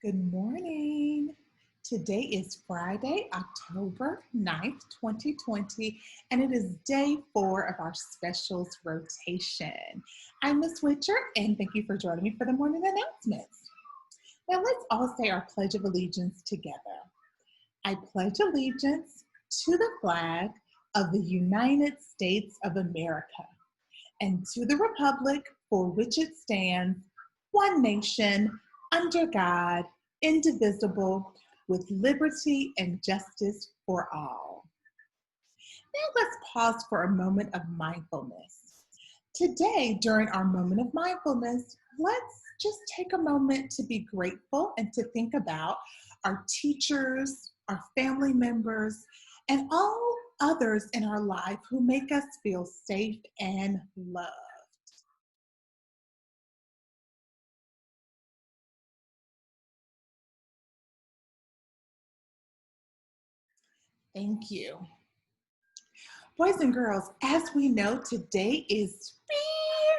Good morning. Today is Friday, October 9th, 2020, and it is day 4 of our specials rotation. I'm Miss Witcher, and thank you for joining me for the morning announcements. Now let's all say our Pledge of Allegiance together. I pledge allegiance to the flag of the United States of America and to the republic for which it stands, one nation, under God, indivisible, with liberty and justice for all. Now let's pause for a moment of mindfulness. Today, during our moment of mindfulness, let's just take a moment to be grateful and to think about our teachers, our family members, and all others in our life who make us feel safe and loved. Thank you. Boys and girls, as we know, today is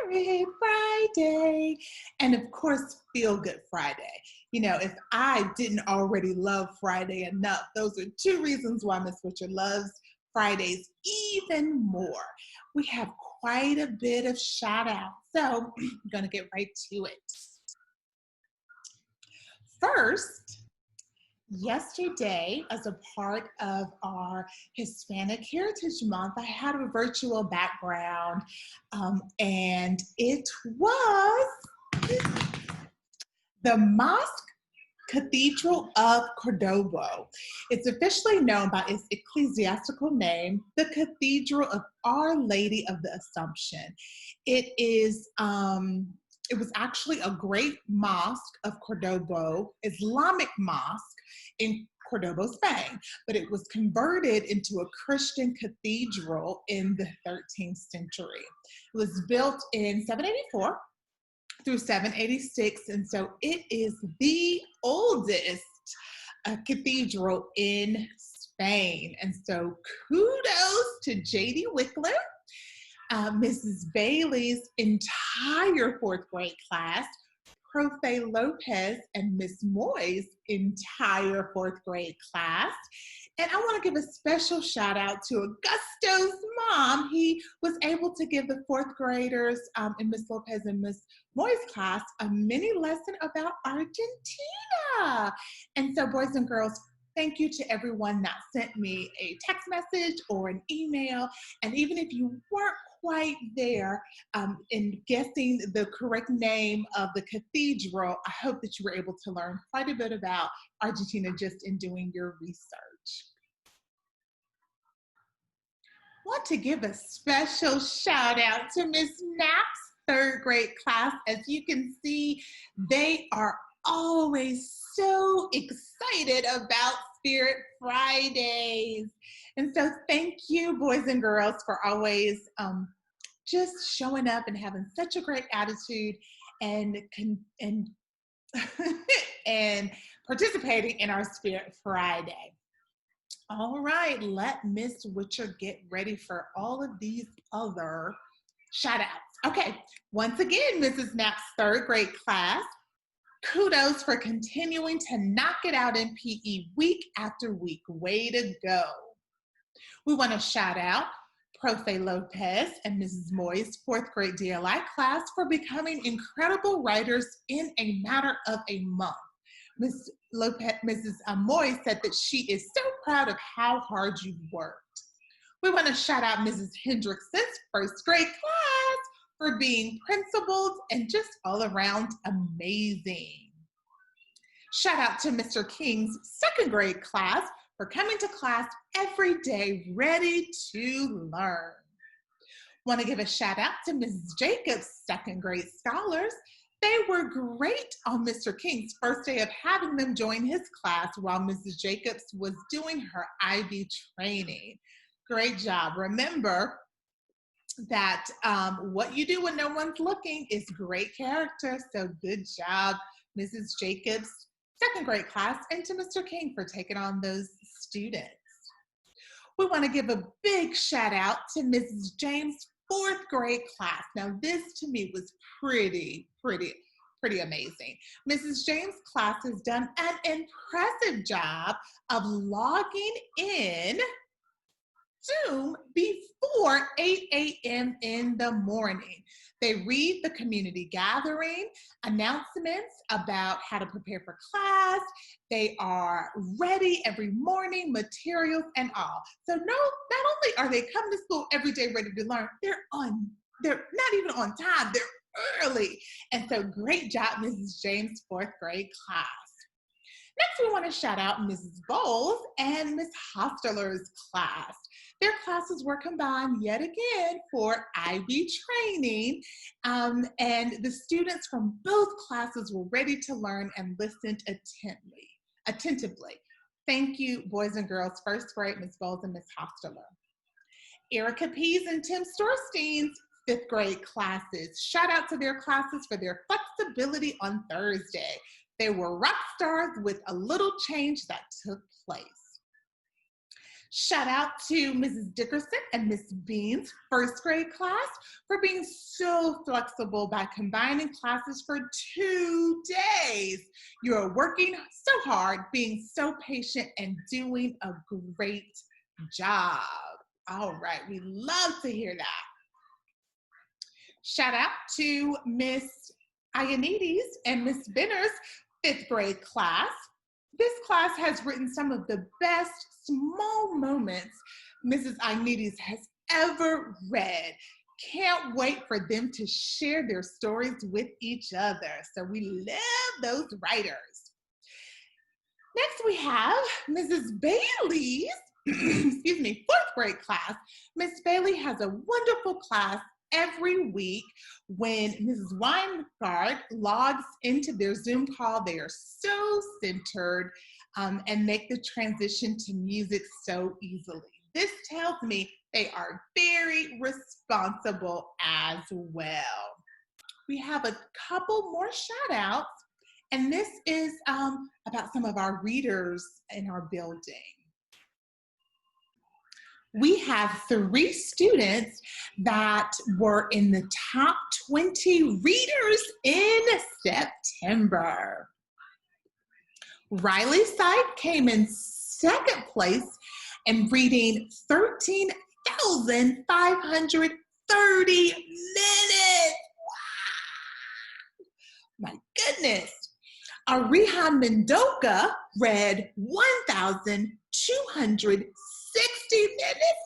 Spirit Friday, and of course, Feel Good Friday. You know, if I didn't already love Friday enough, those are 2 reasons why Miss Witcher loves Fridays even more. We have quite a bit of shout out, so I'm gonna get right to it. First, yesterday, as a part of our Hispanic Heritage Month, I had a virtual background, and it was the Mosque Cathedral of Cordoba. It's officially known by its ecclesiastical name, the Cathedral of Our Lady of the Assumption. It was actually a great mosque of Cordoba, Islamic mosque in Cordoba, Spain, but it was converted into a Christian cathedral in the 13th century. It was built in 784 through 786, and so it is the oldest cathedral in Spain. And so kudos to J.D. Wickler, Mrs. Bailey's entire 4th grade class, Profe Lopez and Miss Moy's entire 4th grade class. And I want to give a special shout out to Augusto's mom. He was able to give the 4th graders in Miss Lopez and Miss Moy's class a mini lesson about Argentina. And so, boys and girls, thank you to everyone that sent me a text message or an email. And even if you weren't quite there in guessing the correct name of the cathedral, I hope that you were able to learn quite a bit about Argentina just in doing your research. I want to give a special shout out to Miss Knapp's 3rd grade class. As you can see, they are always so excited about Spirit Fridays. And so thank you, boys and girls, for always just showing up and having such a great attitude and and participating in our Spirit Friday. All right, let Miss Witcher get ready for all of these other shout outs. Okay, once again, Mrs. Knapp's 3rd grade class, kudos for continuing to knock it out in PE week after week. Way to go. We want to shout out Profe Lopez and Mrs. Moy's 4th grade DLI class for becoming incredible writers in a matter of a month. Mrs. Moy said that she is so proud of how hard you've worked. We want to shout out Mrs. Hendrickson's 1st grade class for being principled and just all around amazing. Shout out to Mr. King's 2nd grade class for coming to class every day ready to learn. Want to give a shout out to Mrs. Jacobs' 2nd grade scholars. They were great on Mr. King's first day of having them join his class while Mrs. Jacobs was doing her IB training. Great job. Remember that what you do when no one's looking is great character. So good job, Mrs. Jacobs' 2nd grade class, and to Mr. King for taking on those students. We want to give a big shout out to Mrs. James' 4th grade class. Now this to me was pretty pretty amazing. Mrs. James' class has done an impressive job of logging in Zoom before 8 a.m. in the morning. They read the community gathering announcements about how to prepare for class. They are ready every morning, materials and all. So not only are they coming to school every day ready to learn, they're not even on time, they're early. And so great job, Mrs. James' fourth grade class. Next, we want to shout out Mrs. Bowles and Miss Hostler's class. Their classes were combined yet again for IB training, and the students from both classes were ready to learn and listened attentively. Thank you, boys and girls, first grade, Miss Bowles and Miss Hostler. Erica Pease and Tim Storstein's fifth grade classes. Shout out to their classes for their flexibility on Thursday. They were rock stars with a little change that took place. Shout out to Mrs. Dickerson and Miss Bean's first grade class for being so flexible by combining classes for 2 days. You are working so hard, being so patient, and doing a great job. All right, we love to hear that. Shout out to Miss Ionides and Miss Benner's fifth grade class. This class has written some of the best small moments Mrs. Ionides has ever read. Can't wait for them to share their stories with each other. So we love those writers. Next we have Mrs. Bailey's, excuse me, fourth grade class. Miss Bailey has a wonderful class every week. When Mrs. Weingart logs into their Zoom call, they are so centered and make the transition to music so easily. This tells me they are very responsible as well. We have a couple more shout outs, and this is about some of our readers in our building. We have 3 students that were in the top 20 readers in September. Riley Sipe came in second place in reading 13,530 minutes. Wow. My goodness. Ariha Mendoka read 1,260 minutes.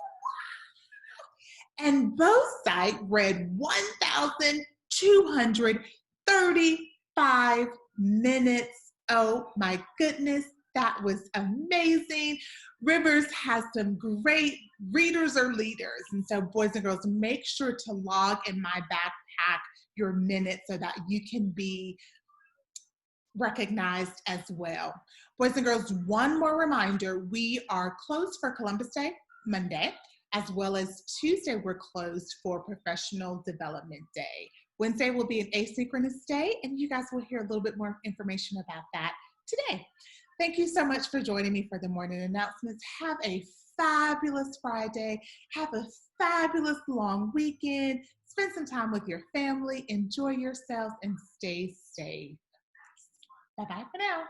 And both sides read 1,235 minutes. Oh my goodness, that was amazing. Rivers has some great readers or leaders. And so boys and girls, make sure to log in My Backpack your minutes so that you can be recognized as well. Boys and girls, one more reminder, we are closed for Columbus Day, Monday, as well as Tuesday we're closed for Professional Development Day. Wednesday will be an asynchronous day, and you guys will hear a little bit more information about that today. Thank you so much for joining me for the morning announcements. Have a fabulous Friday. Have a fabulous long weekend. Spend some time with your family. Enjoy yourselves and stay safe. Bye-bye for now.